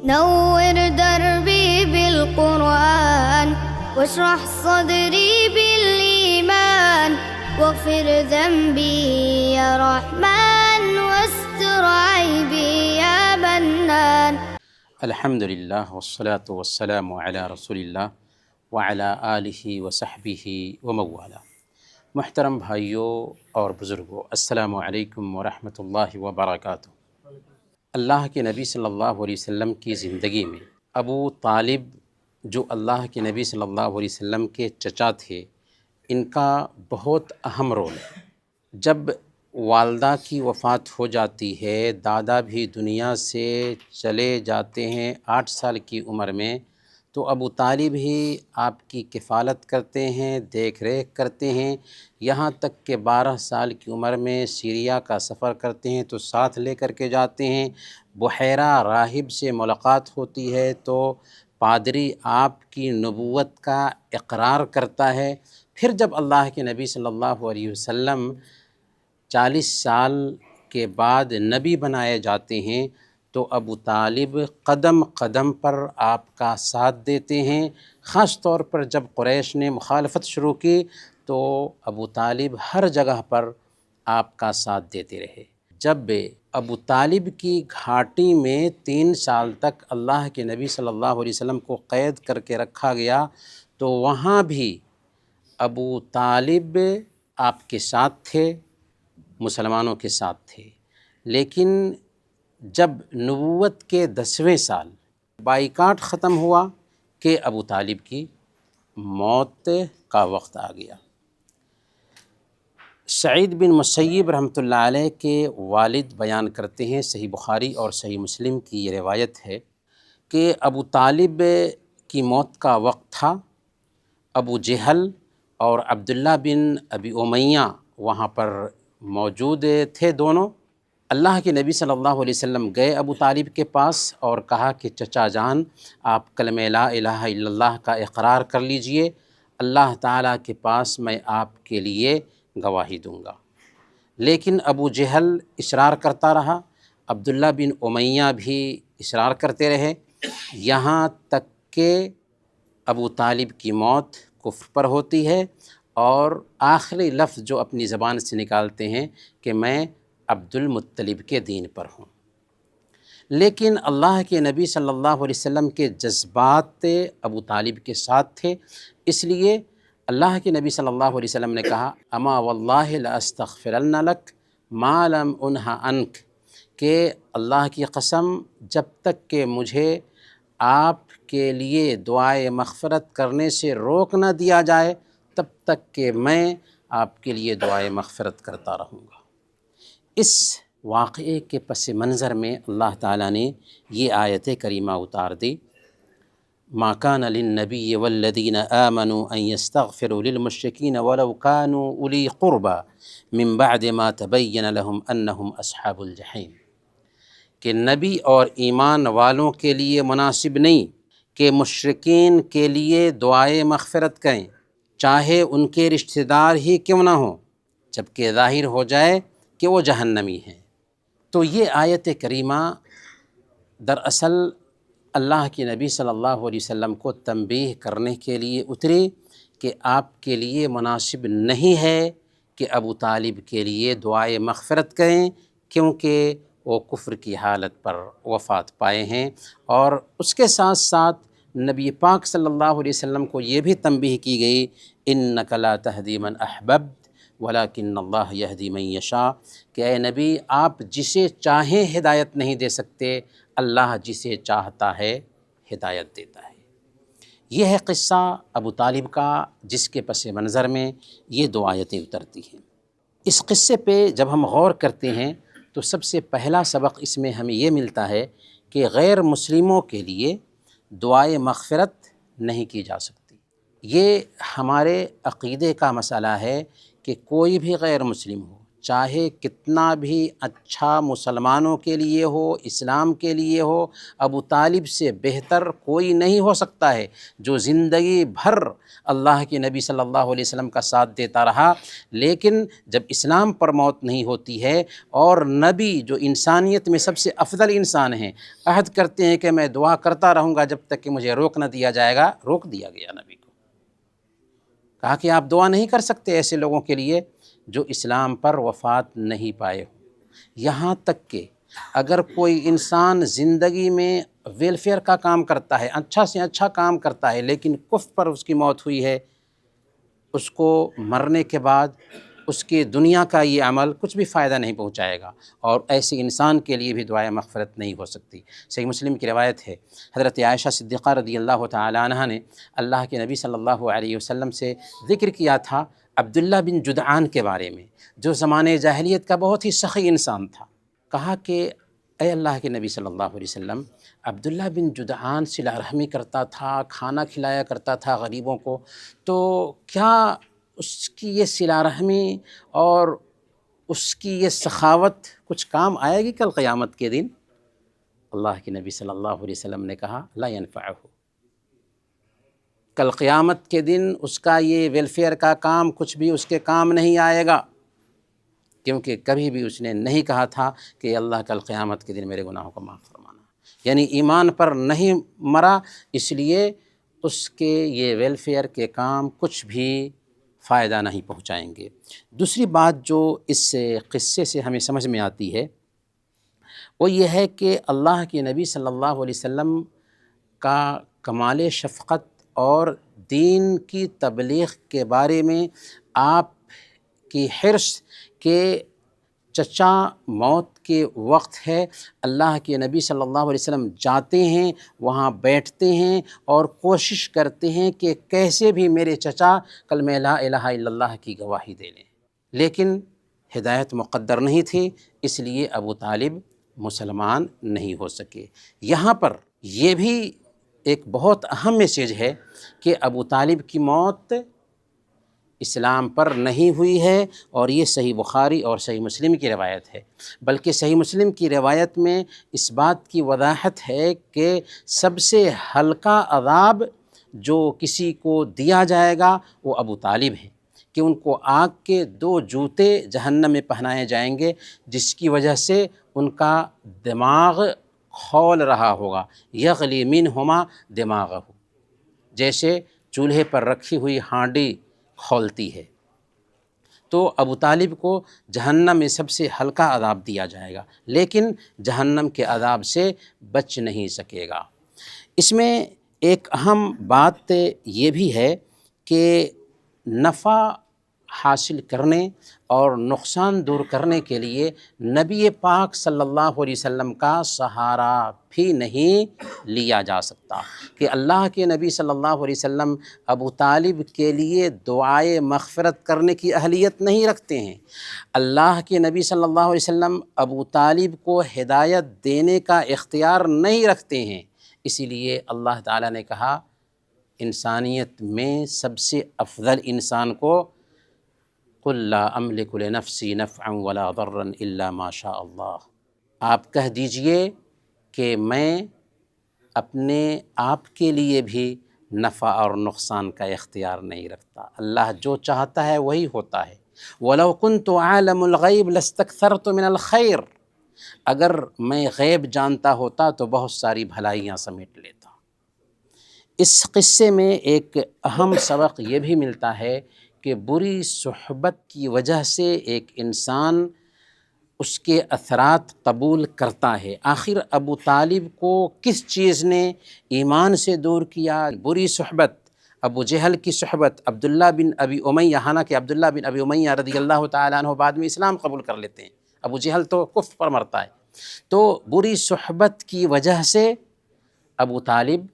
نور دربي بالقرآن واشرح صدري بالإيمان واغفر ذنبي يا رحمن واستر عيبي يا منان. الحمدللہ والصلاة والسلام علی رسول اللہ وعلی آلہ وصحبہ وموالا. محترم بھائیوں اور بزرگوں، السلام علیکم ورحمۃ اللہ وبرکاتہ. اللہ کے نبی صلی اللہ علیہ وسلم کی زندگی میں ابو طالب، جو اللہ کے نبی صلی اللہ علیہ وسلم کے چچا تھے، ان کا بہت اہم رول ہے. جب والدہ کی وفات ہو جاتی ہے، دادا بھی دنیا سے چلے جاتے ہیں 8 سال کی عمر میں، تو ابو طالب ہی آپ کی کفالت کرتے ہیں، دیکھ ریکھ کرتے ہیں، یہاں تک کہ 12 سال کی عمر میں سیریا کا سفر کرتے ہیں تو ساتھ لے کر کے جاتے ہیں. بحیرہ راہب سے ملاقات ہوتی ہے تو پادری آپ کی نبوت کا اقرار کرتا ہے. پھر جب اللہ کے نبی صلی اللہ علیہ وسلم 40 سال کے بعد نبی بنائے جاتے ہیں تو ابو طالب قدم قدم پر آپ کا ساتھ دیتے ہیں. خاص طور پر جب قریش نے مخالفت شروع کی تو ابو طالب ہر جگہ پر آپ کا ساتھ دیتے رہے. جب ابو طالب کی گھاٹی میں 3 سال تک اللہ کے نبی صلی اللہ علیہ وسلم کو قید کر کے رکھا گیا تو وہاں بھی ابو طالب آپ کے ساتھ تھے، مسلمانوں کے ساتھ تھے. لیکن جب نبوت کے 10ویں سال بائیکاٹ ختم ہوا کہ ابو طالب کی موت کا وقت آ گیا. سعید بن مسیب رحمۃ اللہ علیہ کے والد بیان کرتے ہیں، صحیح بخاری اور صحیح مسلم کی یہ روایت ہے کہ ابو طالب کی موت کا وقت تھا. ابو جہل اور عبداللہ بن ابی امیہ وہاں پر موجود تھے دونوں. اللہ کے نبی صلی اللہ علیہ وسلم گئے ابو طالب کے پاس اور کہا کہ چچا جان، آپ کلمہ لا الہ الا اللہ کا اقرار کر لیجئے، اللہ تعالیٰ کے پاس میں آپ کے لیے گواہی دوں گا. لیکن ابو جہل اصرار کرتا رہا، عبداللہ بن امیہ بھی اصرار کرتے رہے، یہاں تک کہ ابو طالب کی موت کفر پر ہوتی ہے اور آخری لفظ جو اپنی زبان سے نکالتے ہیں کہ میں عبد المطلب کے دین پر ہوں. لیکن اللہ کے نبی صلی اللہ علیہ وسلم کے جذبات ابو طالب کے ساتھ تھے، اس لیے اللہ کے نبی صلی اللہ علیہ وسلم نے کہا اما واللہ لاستغفرن لک ما لم انہ عنک، کہ اللہ کی قسم جب تک کہ مجھے آپ کے لیے دعائے مغفرت کرنے سے روک نہ دیا جائے تب تک کہ میں آپ کے لیے دعائے مغفرت کرتا رہوں گا. اس واقعے کے پس منظر میں اللہ تعالیٰ نے یہ آیت کریمہ اتار دی، ما کان للنبی والذین آمنوا ان یستغفروا للمشرکین ولو کانوا اولی قربى من بعد ما تبین لهم انہم اصحاب الجحیم، کہ نبی اور ایمان والوں کے لیے مناسب نہیں کہ مشرکین کے لیے دعائے مغفرت کریں، چاہے ان کے رشتہ دار ہی کیوں نہ ہوں، جبکہ ظاہر ہو جائے کہ وہ جہنمی ہیں. تو یہ آیت کریمہ دراصل اللہ کے نبی صلی اللہ علیہ وسلم کو تنبیہ کرنے کے لیے اتری کہ آپ کے لیے مناسب نہیں ہے کہ ابو طالب کے لیے دعائے مغفرت کریں، کیونکہ وہ کفر کی حالت پر وفات پائے ہیں. اور اس کے ساتھ ساتھ نبی پاک صلی اللہ علیہ وسلم کو یہ بھی تنبیہ کی گئی انک لا تہدی من احببت ولکن اللہ یہدی من یشاء، کہ اے نبی آپ جسے چاہیں ہدایت نہیں دے سکتے، اللہ جسے چاہتا ہے ہدایت دیتا ہے. یہ ہے قصہ ابو طالب کا، جس کے پس منظر میں یہ 2 آیتیں اترتی ہیں. اس قصے پہ جب ہم غور کرتے ہیں تو سب سے پہلا سبق اس میں ہمیں یہ ملتا ہے کہ غیر مسلموں کے لیے دعائے مغفرت نہیں کی جا سکتی. یہ ہمارے عقیدے کا مسئلہ ہے کہ کوئی بھی غیر مسلم ہو، چاہے کتنا بھی اچھا مسلمانوں کے لیے ہو، اسلام کے لیے ہو، ابو طالب سے بہتر کوئی نہیں ہو سکتا ہے، جو زندگی بھر اللہ کے نبی صلی اللہ علیہ وسلم کا ساتھ دیتا رہا، لیکن جب اسلام پر موت نہیں ہوتی ہے اور نبی جو انسانیت میں سب سے افضل انسان ہیں عہد کرتے ہیں کہ میں دعا کرتا رہوں گا جب تک کہ مجھے روک نہ دیا جائے گا، روک دیا گیا نبی کو، کہا کہ آپ دعا نہیں کر سکتے ایسے لوگوں کے لیے جو اسلام پر وفات نہیں پائے ہوں۔ یہاں تک کہ اگر کوئی انسان زندگی میں ویلفیئر کا کام کرتا ہے، اچھا سے اچھا کام کرتا ہے، لیکن کفر پر اس کی موت ہوئی ہے، اس کو مرنے کے بعد اس کی دنیا کا یہ عمل کچھ بھی فائدہ نہیں پہنچائے گا، اور ایسے انسان کے لیے بھی دعائے مغفرت نہیں ہو سکتی۔ صحیح مسلم کی روایت ہے، حضرت عائشہ صدیقہ رضی اللہ تعالی عنہا نے اللہ کے نبی صلی اللہ علیہ وسلم سے ذکر کیا تھا عبداللہ بن جدعان کے بارے میں، جو زمانے جاہلیت کا بہت ہی سخی انسان تھا۔ کہا کہ اے اللہ کے نبی صلی اللہ علیہ وسلم، عبداللہ بن جدعان صلہ رحمی کرتا تھا، کھانا کھلایا کرتا تھا غریبوں کو، تو کیا اس کی یہ صلہ رحمی اور اس کی یہ سخاوت کچھ کام آئے گی کل قیامت کے دن؟ اللہ کے نبی صلی اللہ علیہ وسلم نے کہا لا ینفعہ، کل قیامت کے دن اس کا یہ ویلفیئر کا کام کچھ بھی اس کے کام نہیں آئے گا، کیونکہ کبھی بھی اس نے نہیں کہا تھا کہ اللہ کل قیامت کے دن میرے گناہوں کو معاف فرمانا، یعنی ایمان پر نہیں مرا، اس لیے اس کے یہ ویلفیئر کے کام کچھ بھی فائدہ نہیں پہنچائیں گے۔ دوسری بات جو اس قصے سے ہمیں سمجھ میں آتی ہے وہ یہ ہے کہ اللہ کے نبی صلی اللہ علیہ وسلم کا کمال شفقت اور دین کی تبلیغ کے بارے میں آپ کی حرص کہ چچا موت کے وقت ہے، اللہ کے نبی صلی اللہ علیہ وسلم جاتے ہیں، وہاں بیٹھتے ہیں اور کوشش کرتے ہیں کہ کیسے بھی میرے چچا کلمہ لا الہ الا اللہ کی گواہی دے لیں، لیکن ہدایت مقدر نہیں تھی، اس لیے ابو طالب مسلمان نہیں ہو سکے۔ یہاں پر یہ بھی ایک بہت اہم میسیج ہے کہ ابو طالب کی موت اسلام پر نہیں ہوئی ہے، اور یہ صحیح بخاری اور صحیح مسلم کی روایت ہے، بلکہ صحیح مسلم کی روایت میں اس بات کی وضاحت ہے کہ سب سے ہلکا عذاب جو کسی کو دیا جائے گا وہ ابو طالب ہے، کہ ان کو آگ کے 2 جوتے جہنم میں پہنائے جائیں گے، جس کی وجہ سے ان کا دماغ کھول رہا ہوگا، یغلی منہما دماغہ، جیسے چولہے پر رکھی ہوئی ہانڈی کھولتی ہے۔ تو ابو طالب کو جہنم میں سب سے ہلکا عذاب دیا جائے گا، لیکن جہنم کے عذاب سے بچ نہیں سکے گا۔ اس میں ایک اہم بات یہ بھی ہے کہ نفع حاصل کرنے اور نقصان دور کرنے کے لیے نبی پاک صلی اللہ علیہ وسلم کا سہارا بھی نہیں لیا جا سکتا، کہ اللہ کے نبی صلی اللہ علیہ وسلم ابو طالب کے لیے دعائے مغفرت کرنے کی اہلیت نہیں رکھتے ہیں، اللہ کے نبی صلی اللہ علیہ وسلم ابو طالب کو ہدایت دینے کا اختیار نہیں رکھتے ہیں، اسی لیے اللہ تعالیٰ نے کہا انسانیت میں سب سے افضل انسان کو قُلْ لَا أَمْلِكُ لِنَفْسِي نَفْعًا وَلَا ضَرًّا إِلَّا مَا شَاءَ اللَّهُ، آپ کہہ دیجئے کہ میں اپنے آپ کے لیے بھی نفع اور نقصان کا اختیار نہیں رکھتا، اللہ جو چاہتا ہے وہی ہوتا ہے۔ وَلَوْ كُنْتُ عَالَمُ الْغَيْبِ لَاسْتَكْثَرْتُ مِنَ الْخَيْرِ، اگر میں غیب جانتا ہوتا تو بہت ساری بھلائیاں سمیٹ لیتا۔ اس قصے میں ایک اہم سبق یہ بھی ملتا ہے کہ بری صحبت کی وجہ سے ایک انسان اس کے اثرات قبول کرتا ہے۔ آخر ابو طالب کو کس چیز نے ایمان سے دور کیا؟ بری صحبت، ابو جہل کی صحبت، عبداللہ بن ابی امیہ، حالانکہ عبداللہ بن ابی امیہ رضی اللہ تعالیٰ عنہ بعد میں اسلام قبول کر لیتے ہیں، ابو جہل تو کفر پر مرتا ہے۔ تو بری صحبت کی وجہ سے ابو طالب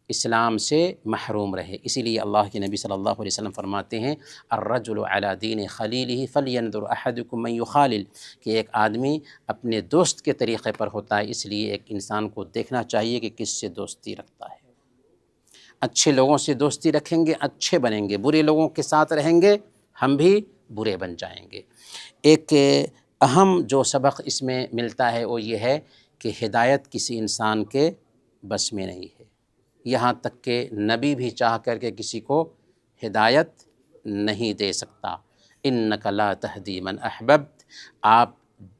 اسلام سے محروم رہے، اسی لیے اللہ کے نبی صلی اللہ علیہ وسلم فرماتے ہیں الرجل علی دین خلیلہ فلینظر احدکم من یخالل، کہ ایک آدمی اپنے دوست کے طریقے پر ہوتا ہے، اس لیے ایک انسان کو دیکھنا چاہیے کہ کس سے دوستی رکھتا ہے۔ اچھے لوگوں سے دوستی رکھیں گے اچھے بنیں گے، برے لوگوں کے ساتھ رہیں گے ہم بھی برے بن جائیں گے۔ ایک اہم جو سبق اس میں ملتا ہے وہ یہ ہے کہ ہدایت کسی انسان کے بس میں نہیں ہے، یہاں تک کہ نبی بھی چاہ کر کے کسی کو ہدایت نہیں دے سکتا۔ اِنَّکَ لَا تَہْدِی مَنْ أَحْبَبْتَ، آپ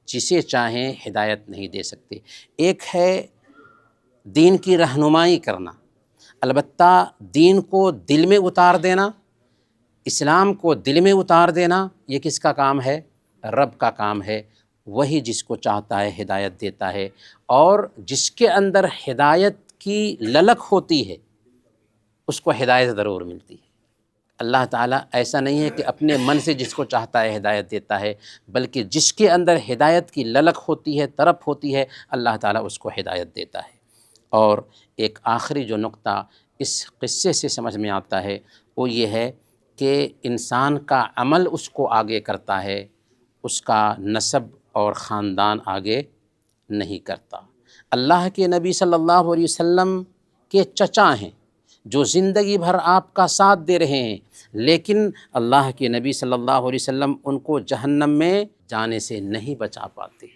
جسے چاہیں ہدایت نہیں دے سکتے۔ ایک ہے دین کی رہنمائی کرنا، البتہ دین کو دل میں اتار دینا، اسلام کو دل میں اتار دینا، یہ کس کا کام ہے؟ رب کا کام ہے۔ وہی جس کو چاہتا ہے ہدایت دیتا ہے، اور جس کے اندر ہدایت کی للک ہوتی ہے اس کو ہدایت ضرور ملتی ہے۔ اللہ تعالیٰ ایسا نہیں ہے کہ اپنے من سے جس کو چاہتا ہے ہدایت دیتا ہے، بلکہ جس کے اندر ہدایت کی للک ہوتی ہے، طرف ہوتی ہے، اللہ تعالیٰ اس کو ہدایت دیتا ہے۔ اور ایک آخری جو نقطہ اس قصے سے سمجھ میں آتا ہے وہ یہ ہے کہ انسان کا عمل اس کو آگے کرتا ہے، اس کا نسب اور خاندان آگے نہیں کرتا۔ اللہ کے نبی صلی اللہ علیہ وسلم کے چچا ہیں جو زندگی بھر آپ کا ساتھ دے رہے ہیں، لیکن اللہ کے نبی صلی اللہ علیہ وسلم ان کو جہنم میں جانے سے نہیں بچا پاتے۔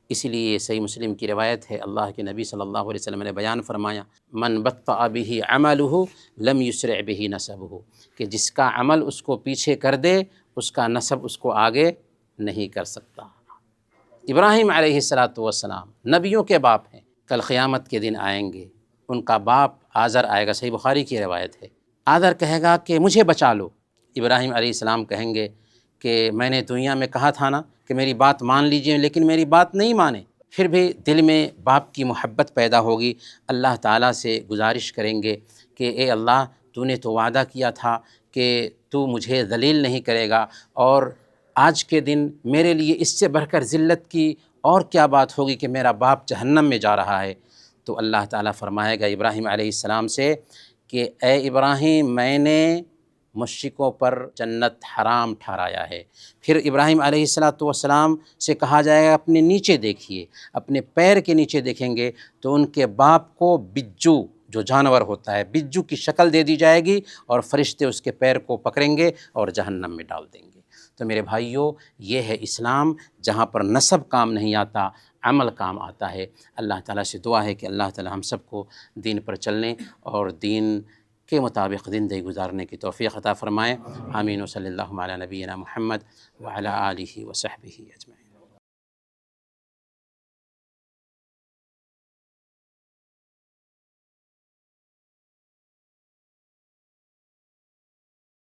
اسی لیے صحیح مسلم کی روایت ہے، اللہ کے نبی صلی اللہ علیہ وسلم نے بیان فرمایا، من بطأ بہ عملہ لم یسرع بہ نسبہ، کہ جس کا عمل اس کو پیچھے کر دے اس کا نسب اس کو آگے نہیں کر سکتا۔ ابراہیم علیہ السلام نبیوں کے باپ ہیں، کل قیامت کے دن آئیں گے، ان کا باپ آزر آئے گا، صحیح بخاری کی روایت ہے، آزر کہے گا کہ مجھے بچا لو۔ ابراہیم علیہ السلام کہیں گے کہ میں نے دنیا میں کہا تھا نا کہ میری بات مان لیجئے، لیکن میری بات نہیں مانے۔ پھر بھی دل میں باپ کی محبت پیدا ہوگی، اللہ تعالیٰ سے گزارش کریں گے کہ اے اللہ، تو نے تو وعدہ کیا تھا کہ تو مجھے ذلیل نہیں کرے گا، اور آج کے دن میرے لیے اس سے بڑھ کر ذلت کی اور کیا بات ہوگی کہ میرا باپ جہنم میں جا رہا ہے۔ تو اللہ تعالیٰ فرمائے گا ابراہیم علیہ السلام سے کہ اے ابراہیم، میں نے مشرکوں پر جنت حرام ٹھہرایا ہے۔ پھر ابراہیم علیہ السلام سے کہا جائے گا اپنے نیچے دیکھیے، اپنے پیر کے نیچے دیکھیں گے تو ان کے باپ کو بجو جو جانور ہوتا ہے، بجو کی شکل دے دی جائے گی، اور فرشتے اس کے پیر کو پکڑیں گے اور جہنم میں ڈال دیں گے۔ تو میرے بھائیوں، یہ ہے اسلام، جہاں پر نسب کام نہیں آتا، عمل کام آتا ہے۔ اللہ تعالیٰ سے دعا ہے کہ اللہ تعالیٰ ہم سب کو دین پر چلنے اور دین کے مطابق زندگی گزارنے کی توفیق عطا فرمائے۔ آمین و صلی اللہ علی نبینا محمد وعلی آلہ وصحبہ اجمعین۔